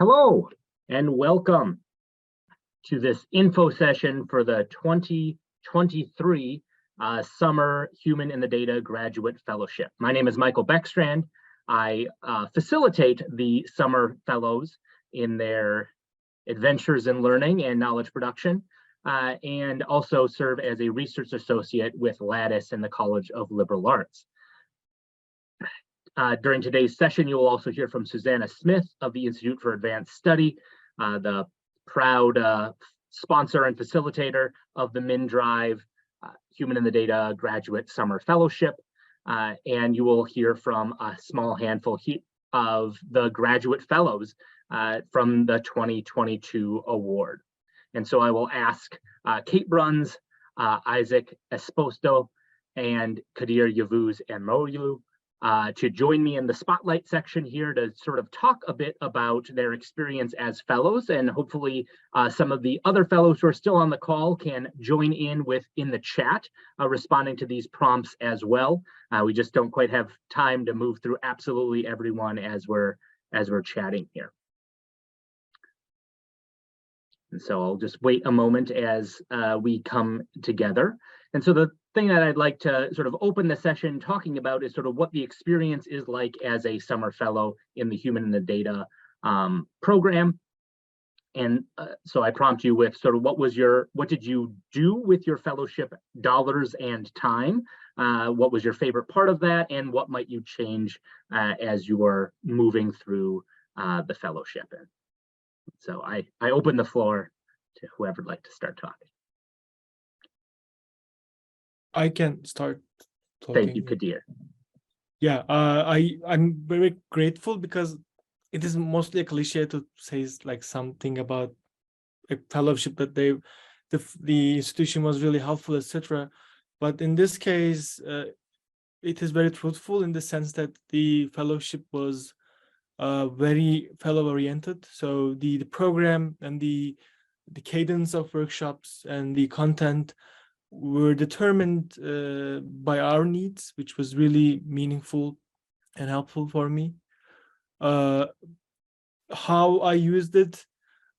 Hello and welcome to this info session for the 2023 Summer Human in the Data Graduate Fellowship. My name is Michael Beckstrand. I facilitate the Summer Fellows in their adventures in learning and knowledge production, and also serve as a research associate with LATIS in the College of Liberal Arts. During today's session, you will also hear from Susanna Smith of the Institute for Advanced Study, the proud sponsor and facilitator of the MnDRIVE Human in the Data Graduate Summer Fellowship. And you will hear from a small handful of the graduate fellows from the 2022 award. And so I will ask Kate Bruns, Isaac Esposito, and Kadir Yavuz Amroyu to join me in the spotlight section here to sort of talk a bit about their experience as fellows, and hopefully some of the other fellows who are still on the call can join in the chat, responding to these prompts as well. We just don't quite have time to move through absolutely everyone as we're chatting here. And so I'll just wait a moment as we come together. And so the thing that I'd like to sort of open the session talking about is sort of what the experience is like as a summer fellow in the Human in the Data program. And so I prompt you with sort of what did you do with your fellowship dollars and time? What was your favorite part of that? And what might you change as you are moving through the fellowship? And so I open the floor to whoever would like to start talking. I can start talking. Thank you, Kadir. Yeah, I'm very grateful because it is mostly a cliche to say like something about a fellowship that the institution was really helpful, etc. But in this case, it is very truthful in the sense that the fellowship was very fellow oriented. So the program and the cadence of workshops and the content were determined by our needs, which was really meaningful and helpful for me. How I used it,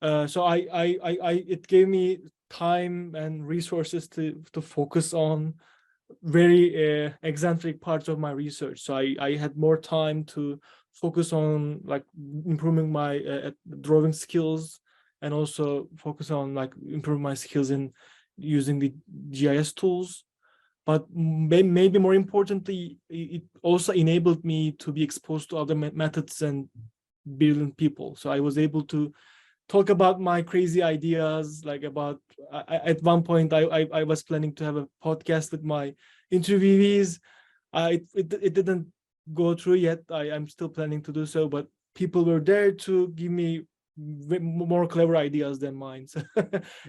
so it gave me time and resources to focus on very eccentric parts of my research. So I had more time to focus on like improving my drawing skills, and also focus on like improving my skills in using the GIS tools. But maybe more importantly, it also enabled me to be exposed to other methods and brilliant people. So I was able to talk about my crazy ideas, like about, at one point, I was planning to have a podcast with my interviewees. It didn't go through yet. I'm still planning to do so, but people were there to give me more clever ideas than mine. So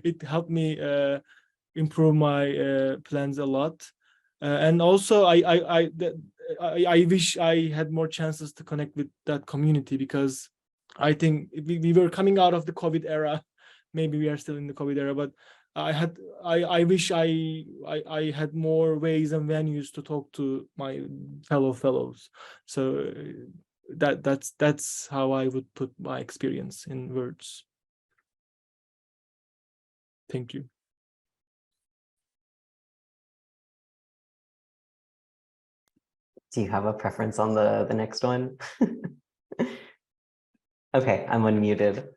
it helped me improve my plans a lot. And also I wish I had more chances to connect with that community, because I think we were coming out of the COVID era. Maybe we are still in the COVID era, but I wish I had more ways and venues to talk to my fellows. So that's how I would put my experience in words. Thank you. Do you have a preference on the next one? Okay, I'm unmuted.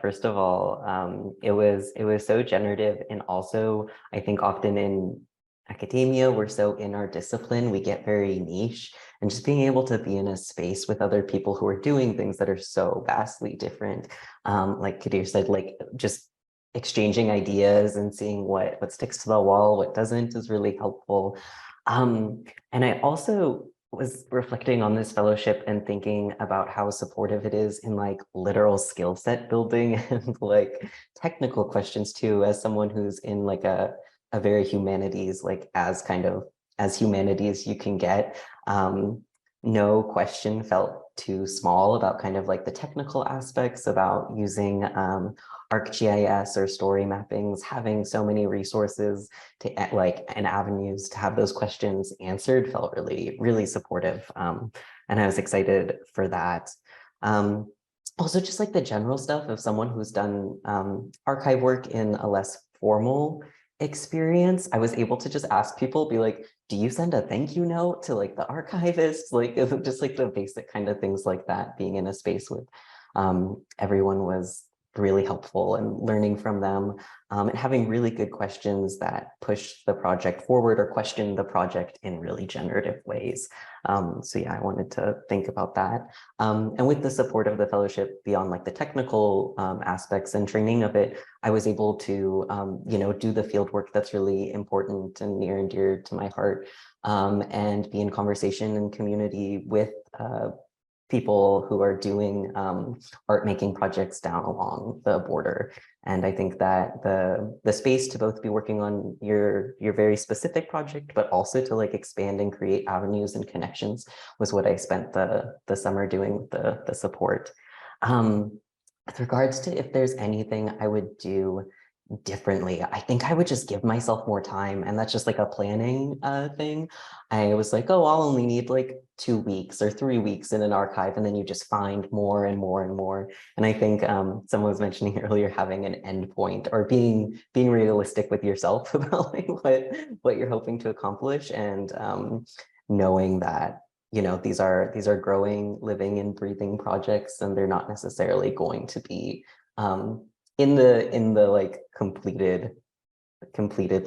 First of all, it was so generative, and also I think often in academia, we're so in our discipline, we get very niche, and just being able to be in a space with other people who are doing things that are so vastly different, like Kadir said, like just exchanging ideas and seeing what sticks to the wall, what doesn't, is really helpful. And I also was reflecting on this fellowship and thinking about how supportive it is in like literal skill set building and like technical questions too, as someone who's in like a very humanities, like as humanities you can get. No question felt too small about kind of like the technical aspects about using ArcGIS or story mappings. Having so many resources to and avenues to have those questions answered felt really, really supportive. And I was excited for that. Also, just like the general stuff of someone who's done archive work in a less formal experience, I was able to just ask people, be like, do you send a thank you note to like the archivist? Like just like the basic kind of things like that, being in a space with everyone was really helpful, and learning from them and having really good questions that push the project forward or question the project in really generative ways. So yeah, I wanted to think about that. And with the support of the fellowship beyond like the technical aspects and training of it, I was able to, you know, do the field work that's really important and near and dear to my heart, and be in conversation and community with people who are doing art making projects down along the border. And I think that the space to both be working on your very specific project, but also to like expand and create avenues and connections was what I spent the summer doing with the support. With regards to if there's anything I would do differently, I think I would just give myself more time, and that's just like a planning thing. I was like, oh, I'll only need like 2 weeks or 3 weeks in an archive, and then you just find more and more and more. And I think someone was mentioning earlier having an endpoint, or being realistic with yourself about like what you're hoping to accomplish, and knowing that, you know, these are growing, living and breathing projects, and they're not necessarily going to be in the like completed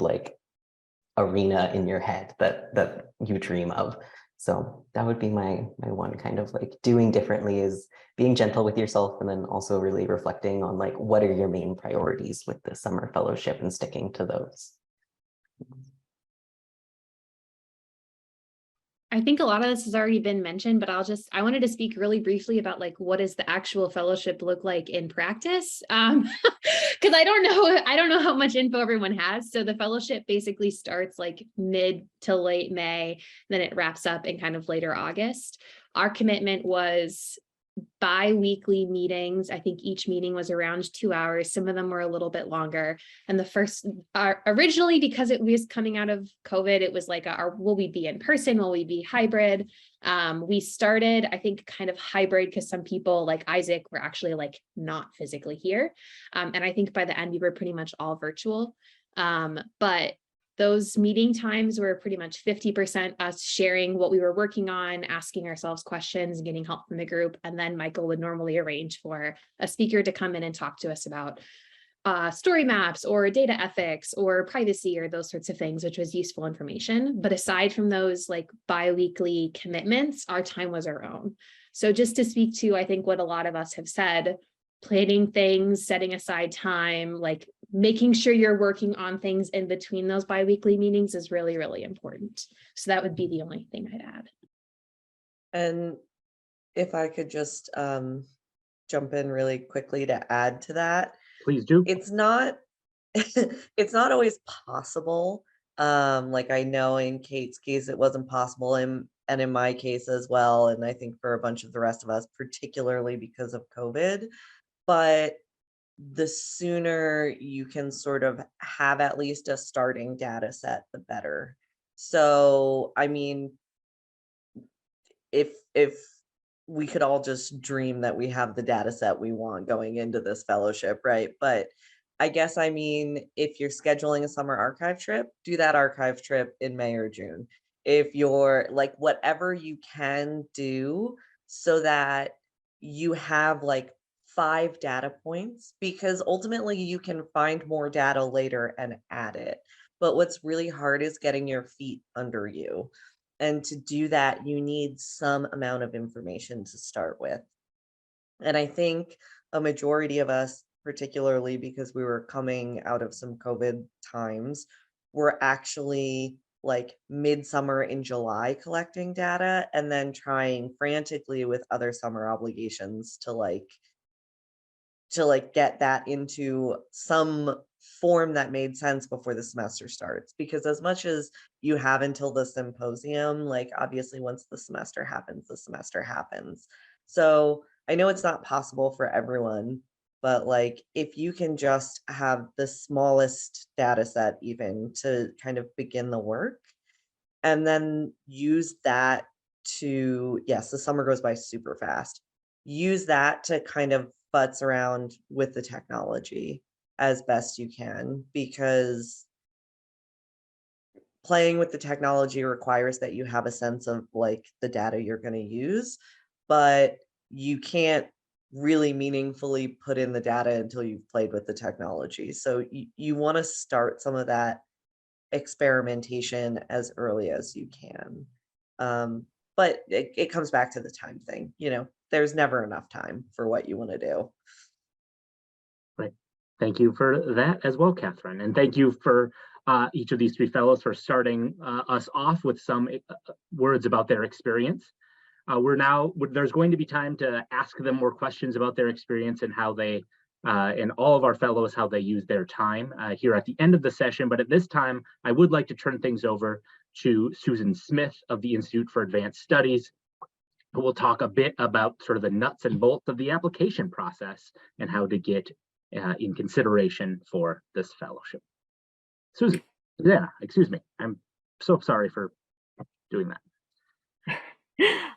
like arena in your head that you dream of. So that would be my one kind of like doing differently, is being gentle with yourself, and then also really reflecting on like what are your main priorities with the summer fellowship and sticking to those. I think a lot of this has already been mentioned, but I wanted to speak really briefly about like, what does the actual fellowship look like in practice? Because I don't know how much info everyone has. So the fellowship basically starts like mid to late May, then it wraps up in kind of later August. Our commitment was bi-weekly meetings. I think each meeting was around 2 hours. Some of them were a little bit longer. And the first, originally, because it was coming out of COVID, it was like, will we be in person? Will we be hybrid? We started, I think, kind of hybrid, because some people like Isaac were actually like not physically here. And I think by the end, we were pretty much all virtual. But those meeting times were pretty much 50% us sharing what we were working on, asking ourselves questions, getting help from the group. And then Michael would normally arrange for a speaker to come in and talk to us about story maps or data ethics or privacy or those sorts of things, which was useful information. But aside from those like bi-weekly commitments, our time was our own. So just to speak to, I think, what a lot of us have said, planning things, setting aside time, like making sure you're working on things in between those bi-weekly meetings is really, really important. So that would be the only thing I'd add. And if I could just jump in really quickly to add to that. Please do. It's not it's not always possible. Like I know in Kate's case it wasn't possible, and in my case as well, and I think for a bunch of the rest of us, particularly because of COVID. But the sooner you can sort of have at least a starting data set, the better. So, I mean, if we could all just dream that we have the data set we want going into this fellowship, right? But I guess, I mean, if you're scheduling a summer archive trip, do that archive trip in May or June. If you're like, whatever you can do so that you have like 5 data points, because ultimately you can find more data later and add it. But what's really hard is getting your feet under you. And to do that, you need some amount of information to start with. And I think a majority of us, particularly because we were coming out of some COVID times, were actually like midsummer in July collecting data, and then trying frantically with other summer obligations to get that into some form that made sense before the semester starts. Because as much as you have until the symposium, like obviously once the semester happens, the semester happens. So I know it's not possible for everyone, but like if you can just have the smallest data set even to kind of begin the work, and then use that to, yes, the summer goes by super fast. use that to kind of futz around with the technology as best you can, because playing with the technology requires that you have a sense of like the data you're going to use, but you can't really meaningfully put in the data until you've played with the technology. So you want to start some of that experimentation as early as you can. But it comes back to the time thing. You know, there's never enough time for what you want to do. Right. Thank you for that as well, Catherine. And thank you for each of these three fellows for starting us off with some words about their experience. There's going to be time to ask them more questions about their experience and how they, and all of our fellows, how they use their time here at the end of the session. But at this time, I would like to turn things over to Susan Smith of the Institute for Advanced Studies, who will talk a bit about sort of the nuts and bolts of the application process and how to get in consideration for this fellowship. Susanna, excuse me. I'm so sorry for doing that.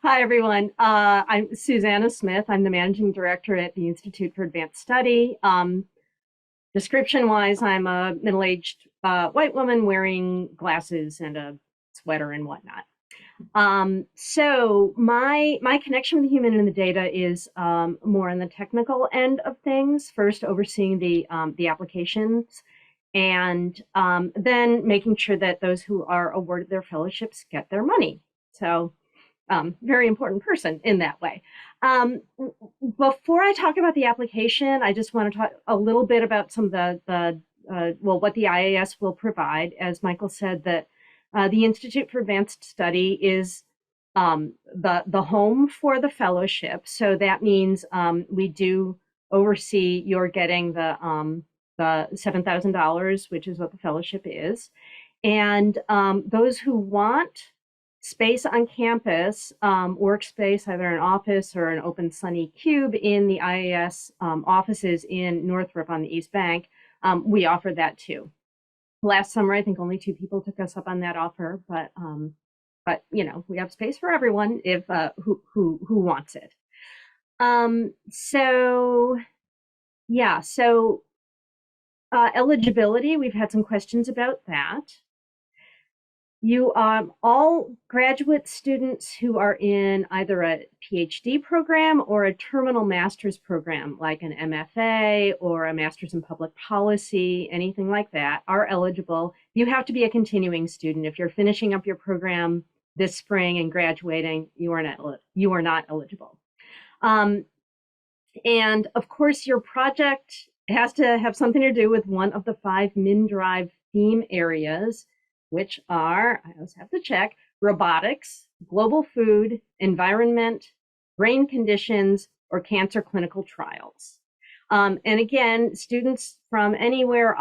Hi, everyone. I'm Susanna Smith. I'm the Managing Director at the Institute for Advanced Study. Description-wise, I'm a middle-aged white woman wearing glasses and a sweater and whatnot. So my connection with the human and the data is more on the technical end of things, first overseeing the applications, and then making sure that those who are awarded their fellowships get their money. So very important person in that way. Before I talk about the application, I just want to talk a little bit about some of what the IAS will provide. As Michael said, that the Institute for Advanced Study is the home for the fellowship. So that means we do oversee your getting the $7,000, which is what the fellowship is. And those who want space on campus, workspace, either an office or an open sunny cube in the IAS offices in Northrop on the East Bank, we offer that too. Last summer, I think only 2 people took us up on that offer, but you know, we have space for everyone if who wants it. So yeah, so eligibility, we've had some questions about that. You all graduate students who are in either a PhD program or a terminal master's program, like an MFA or a master's in public policy, anything like that, are eligible. You have to be a continuing student. If you're finishing up your program this spring and graduating, you are not eligible. And of course, your project has to have something to do with one of the 5 MnDRIVE theme areas, which are, I always have to check, robotics, global food, environment, brain conditions, or cancer clinical trials. And again, students from anywhere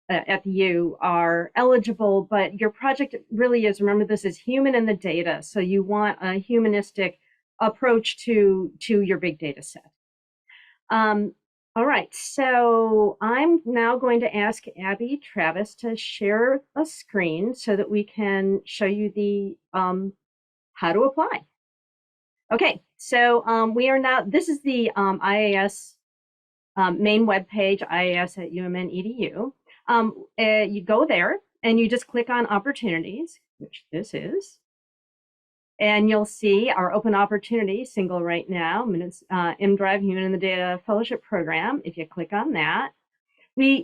at the U are eligible, but your project really is, remember, this is human in the data. So you want a humanistic approach to your big data set. All right, so I'm now going to ask Abby Travis to share a screen so that we can show you the how to apply. Okay, so we are now, this is the IAS main webpage, IAS at UMN EDU. You go there and you just click on opportunities, which this is. And you'll see our open opportunity single right now, MnDRIVE Human in the Data Fellowship Program. If you click on that,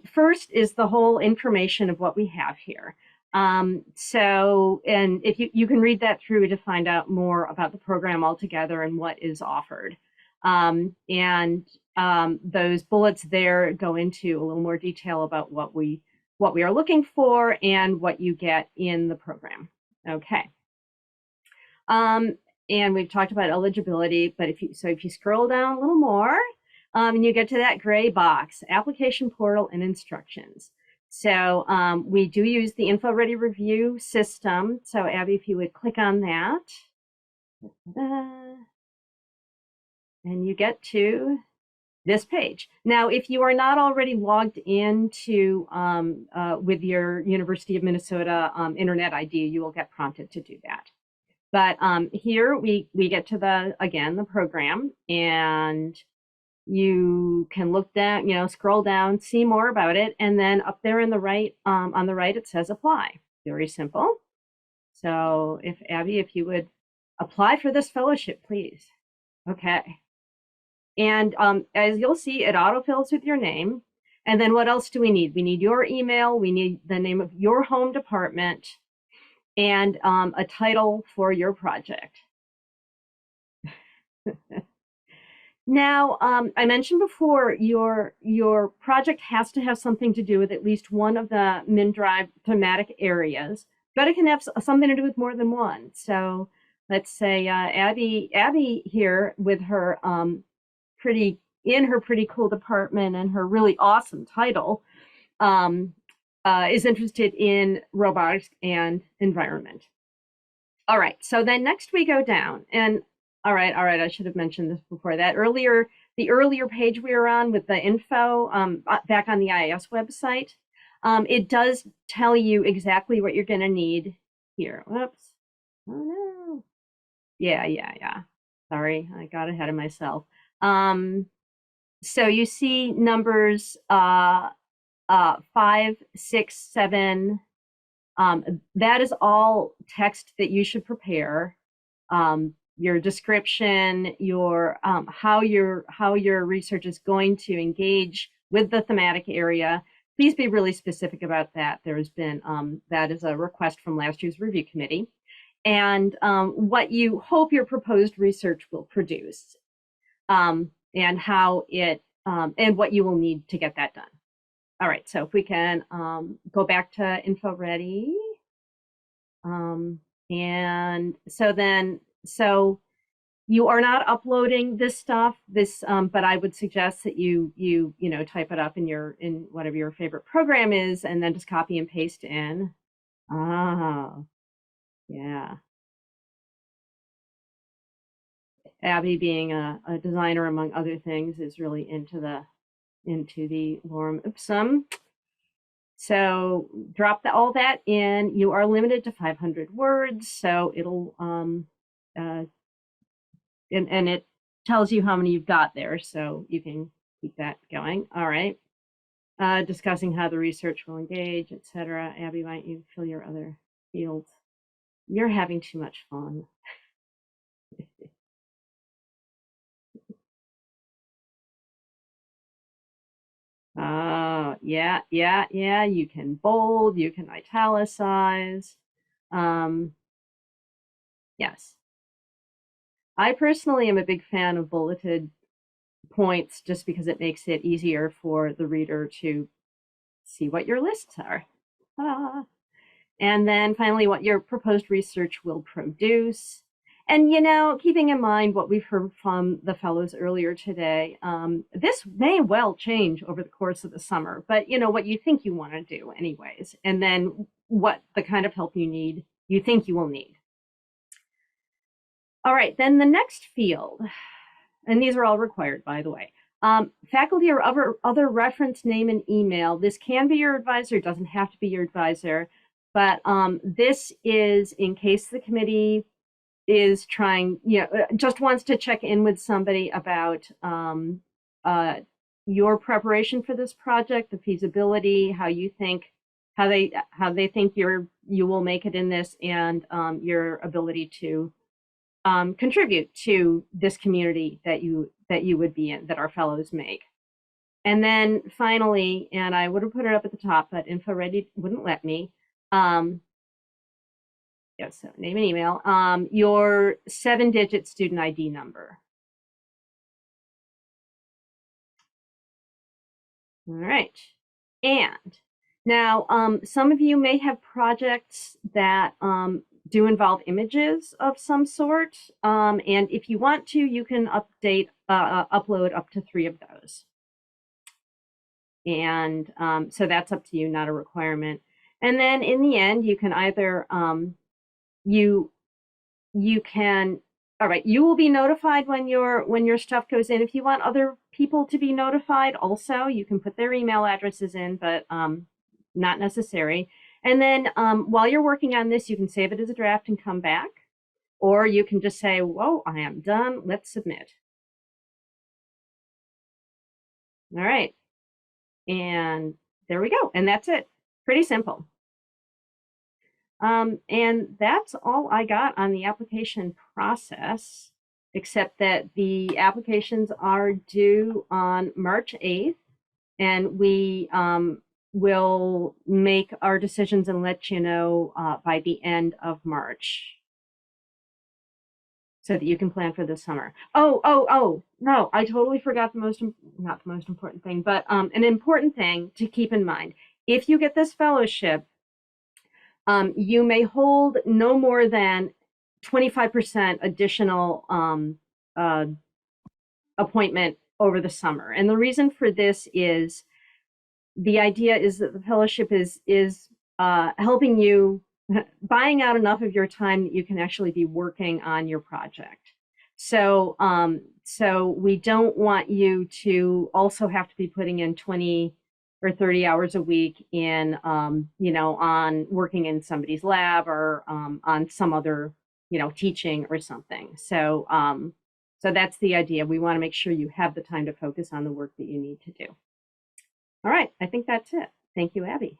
first is the whole information of what we have here. So, and if you can read that through to find out more about the program altogether and what is offered. Those bullets there go into a little more detail about what we are looking for and what you get in the program. Okay. And we've talked about eligibility, but if you scroll down a little more, and you get to that gray box, application portal and instructions. So we do use the info ready review system. So Abby, if you would click on that, and you get to this page. Now, if you are not already logged into with your University of Minnesota internet ID, you will get prompted to do that. But here we get to the program, and you can look down, scroll down, see more about it, and then up there on the right, it says apply. Very simple. So if Abby, if you would apply for this fellowship, please. Okay. And as you'll see, it autofills with your name. And then what else do we need? We need your email. We need the name of your home department and a title for your project. Now, I mentioned before, your project has to have something to do with at least one of the MnDRIVE thematic areas, but it can have something to do with more than one. So let's say Abby here with her pretty cool department and her really awesome title is interested in robotics and environment. All right, so then next we go down, and all right, I should have mentioned this before. The earlier page we were on with the info back on the IIS website, it does tell you exactly what you're going to need here. Whoops. Oh no. Yeah. Sorry, I got ahead of myself. So you see numbers 5, 6, 7. That is all text that you should prepare. Your description, your how your research is going to engage with the thematic area. Please be really specific about that. There has been that is a request from last year's review committee, and what you hope your proposed research will produce, and how it and what you will need to get that done. All right, so if we can go back to info ready, and so you are not uploading this stuff, but I would suggest that you type it up in whatever your favorite program is, and then just copy and paste in. Oh, yeah. Abby, being a designer among other things, is really into the lorem ipsum. So drop all that in. You are limited to 500 words, so it'll and it tells you how many you've got there, so you can keep that going. All right. Discussing how the research will engage, etc. Abby, why don't you fill your other fields? You're having too much fun. Yeah. You can bold, you can italicize. Yes. I personally am a big fan of bulleted points just because it makes it easier for the reader to see what your lists are. And then finally, what your proposed research will produce. And, keeping in mind what we've heard from the fellows earlier today, this may well change over the course of the summer, but, what you think you want to do anyways, and then what the kind of help you think you will need. All right, then the next field, and these are all required, by the way, faculty or other reference name and email. This can be your advisor, it doesn't have to be your advisor, but this is in case the committee is trying, just wants to check in with somebody about your preparation for this project, the feasibility, how they think you will make it in this, and your ability to contribute to this community that you would be in, that our fellows make. And then finally, and I would have put it up at the top, but InfoReady wouldn't let me. Yes, so name and email. Your 7-digit student ID number. All right. And now, some of you may have projects that do involve images of some sort. And if you want to, you can upload up to 3 of those. And so that's up to you, not a requirement. And then in the end, you can either, you will be notified when your stuff goes in. If you want other people to be notified also, you can put their email addresses in, but not necessary. And then while you're working on this, you can save it as a draft and come back. or you can just say, whoa, I am done. Let's submit. All right. And there we go. And that's it. Pretty simple. And that's all I got on the application process, except that the applications are due on March 8th, and we will make our decisions and let you know by the end of March, so that you can plan for the summer. Oh, no, I totally forgot not the most important thing, but an important thing to keep in mind. If you get this fellowship, you may hold no more than 25% additional appointment over the summer. And the reason for this is the idea is that the fellowship is helping you, buying out enough of your time that you can actually be working on your project. So, so we don't want you to also have to be putting in 20 or 30 hours a week in, you know, on working in somebody's lab or on some other, you know, teaching or something. So, so that's the idea. We want to make sure you have the time to focus on the work that you need to do. All right, I think that's it. Thank you, Abby.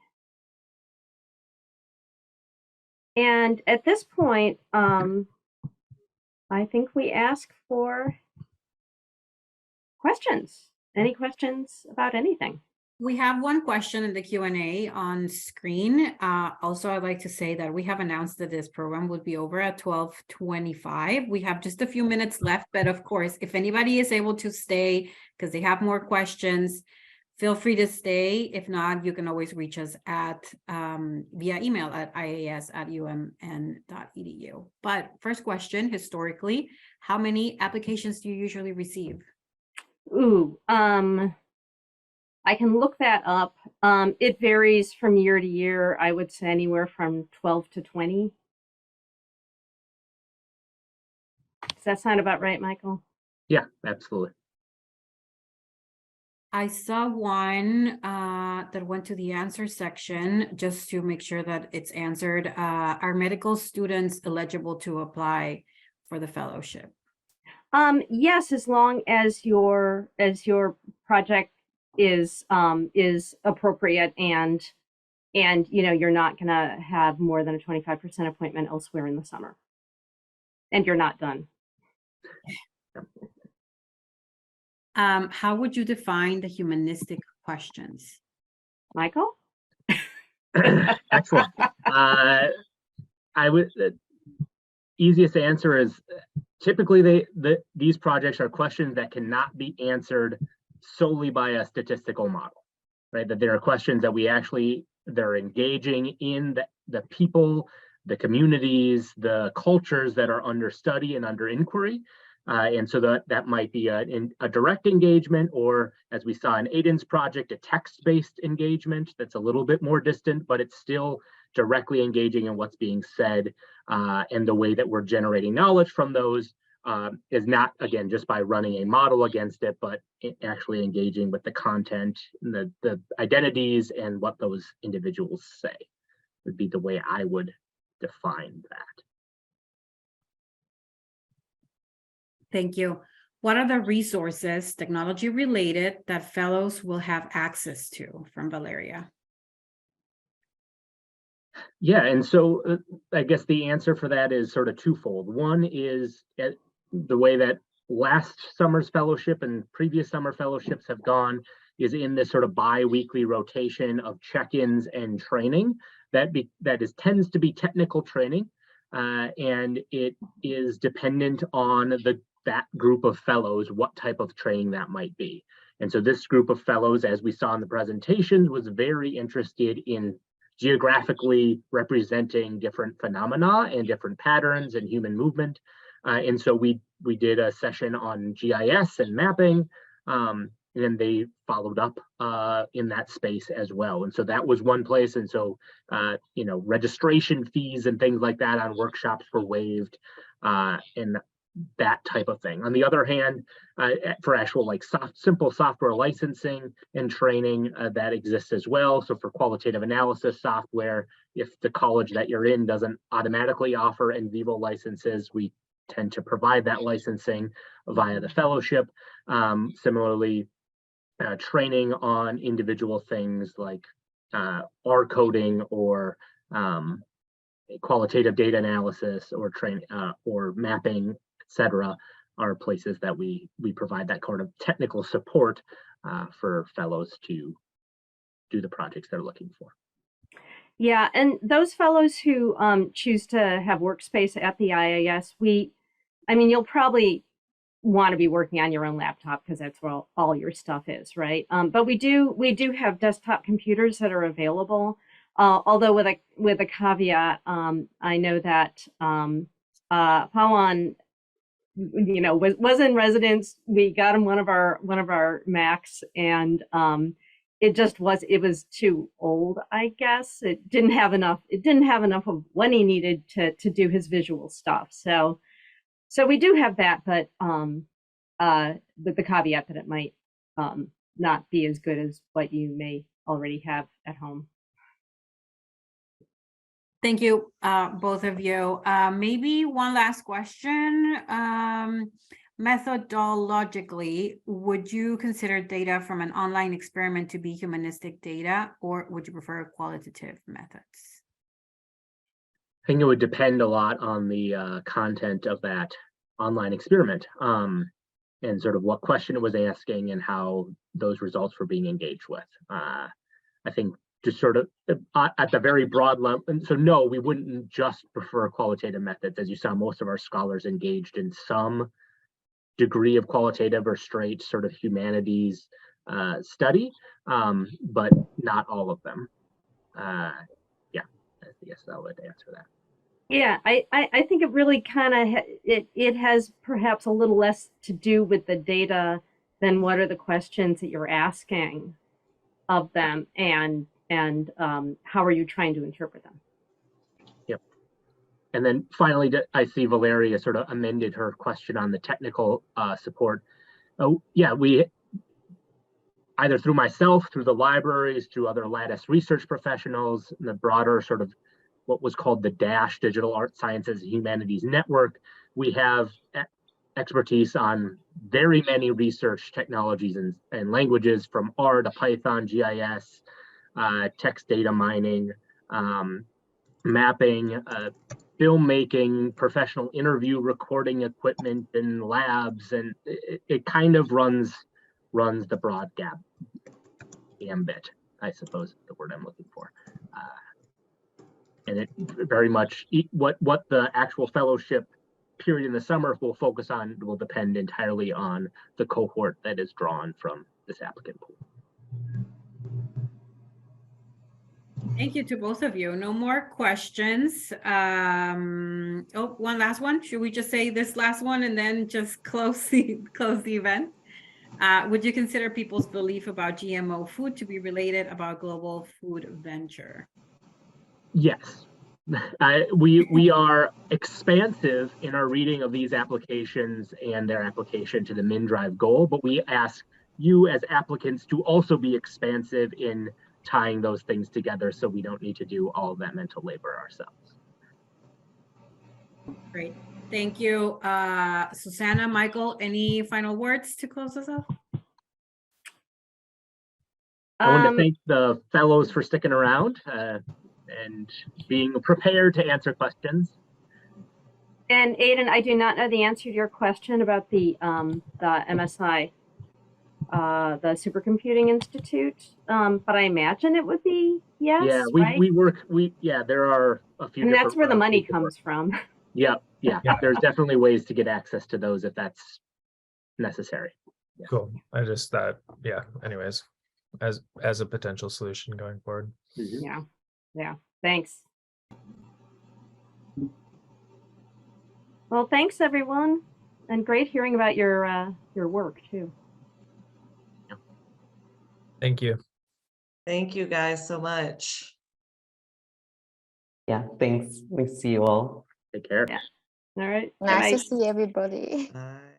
And at this point, I think we ask for questions. Any questions about anything? We have one question in the Q&A on screen. Also, I'd like to say that we have announced that this program would be over at 12:25. We have just a few minutes left, but of course, if anybody is able to stay because they have more questions, feel free to stay. If not, you can always reach us at via email at ias@umn.edu. But first question, historically, how many applications do you usually receive? Ooh, I can look that up. It varies from year to year. I would say anywhere from 12 to 20. Does that sound about right, Michael? Yeah, absolutely. I saw one that went to the answer section just to make sure that it's answered. Are medical students eligible to apply for the fellowship? Yes, as long as your project is appropriate and you know, you're not gonna have more than a 25% appointment elsewhere in the summer, and you're not done. How would you define the humanistic questions? Michael? Excellent. I would, easiest answer is typically these projects are questions that cannot be answered solely by a statistical model, right? That there are questions that they're engaging in the people, the communities, the cultures that are under study and under inquiry. And so that might be a direct engagement, or as we saw in Aidan's project, a text-based engagement that's a little bit more distant, but it's still directly engaging in what's being said. And the way that we're generating knowledge from those is not, again, just by running a model against it, but actually engaging with the content, and the identities, and what those individuals say would be the way I would define that. Thank you. What are the resources, technology related, that fellows will have access to from Valeria? Yeah, and so I guess the answer for that is sort of twofold. One is the way that last summer's fellowship and previous summer fellowships have gone is in this sort of bi-weekly rotation of check-ins and training that tends to be technical training, and it is dependent on that group of fellows, what type of training that might be. And so this group of fellows, as we saw in the presentations, was very interested in geographically representing different phenomena and different patterns in human movement. And so we did a session on GIS and mapping, and they followed up in that space as well. And so that was one place. And so, you know, registration fees and things like that on workshops were waived. And that type of thing. On the other hand, for actual like simple software licensing and training, that exists as well. So for qualitative analysis software, if the college that you're in doesn't automatically offer in vivo licenses, we tend to provide that licensing via the fellowship. Similarly, training on individual things like R coding or qualitative data analysis or or mapping, etc., are places that we provide that kind of technical support for fellows to do the projects they're looking for. Yeah, and those fellows who choose to have workspace at the IIS, I mean, you'll probably want to be working on your own laptop because that's where all your stuff is, right? But we do have desktop computers that are available. Although with a caveat, I know that Pawan, was in residence. We got him one of our Macs, and it was too old, I guess. It didn't have enough of what he needed to do his visual stuff. So we do have that, but with the caveat that it might not be as good as what you may already have at home. Thank you, both of you. Maybe one last question. Methodologically, would you consider data from an online experiment to be humanistic data, or would you prefer qualitative methods? I think it would depend a lot on the content of that online experiment, and sort of what question it was asking and how those results were being engaged with. I think just sort of at the very broad level. And so no, we wouldn't just prefer qualitative methods. As you saw, most of our scholars engaged in some degree of qualitative or straight sort of humanities study, but not all of them. Yeah, I guess that would answer that. Yeah, I think it really kind of, it has perhaps a little less to do with the data than what are the questions that you're asking of them, and how are you trying to interpret them? Yep. And then finally, I see Valeria sort of amended her question on the technical support. Oh, yeah, we either through myself, through the libraries, through other LATIS research professionals, and the broader sort of what was called the DASH Digital Art Sciences and Humanities Network, we have expertise on very many research technologies and languages, from R to Python, GIS, text data mining, mapping, filmmaking, professional interview recording equipment in labs, and it kind of runs the broad gambit, I suppose is the word I'm looking for. And it very much, what the actual fellowship period in the summer will focus on will depend entirely on the cohort that is drawn from this applicant pool. Thank you to both of you. No more questions. Oh, one last one. Should we just say this last one and then just close the event? Would you consider people's belief about GMO food to be related about global food venture? Yes. We are expansive in our reading of these applications and their application to the MnDRIVE goal, but we ask you as applicants to also be expansive in tying those things together so we don't need to do all of that mental labor ourselves. Great. Thank you. Susanna, Michael, any final words to close us off? I want to thank the fellows for sticking around and being prepared to answer questions. And Aiden, I do not know the answer to your question about the MSI, the Supercomputing Institute, but I imagine it would be yes. Yeah, there are a few. And that's where the money comes from. Yeah. There's definitely ways to get access to those if that's necessary. Yeah. Cool. I just thought, yeah. Anyways, as a potential solution going forward. Mm-hmm. Yeah. Thanks. Well, thanks everyone, and great hearing about your work too. Thank you. Thank you guys so much. Yeah, thanks. We see you all. Take care. Yeah. All right. Nice Bye-bye. to see everybody. Bye.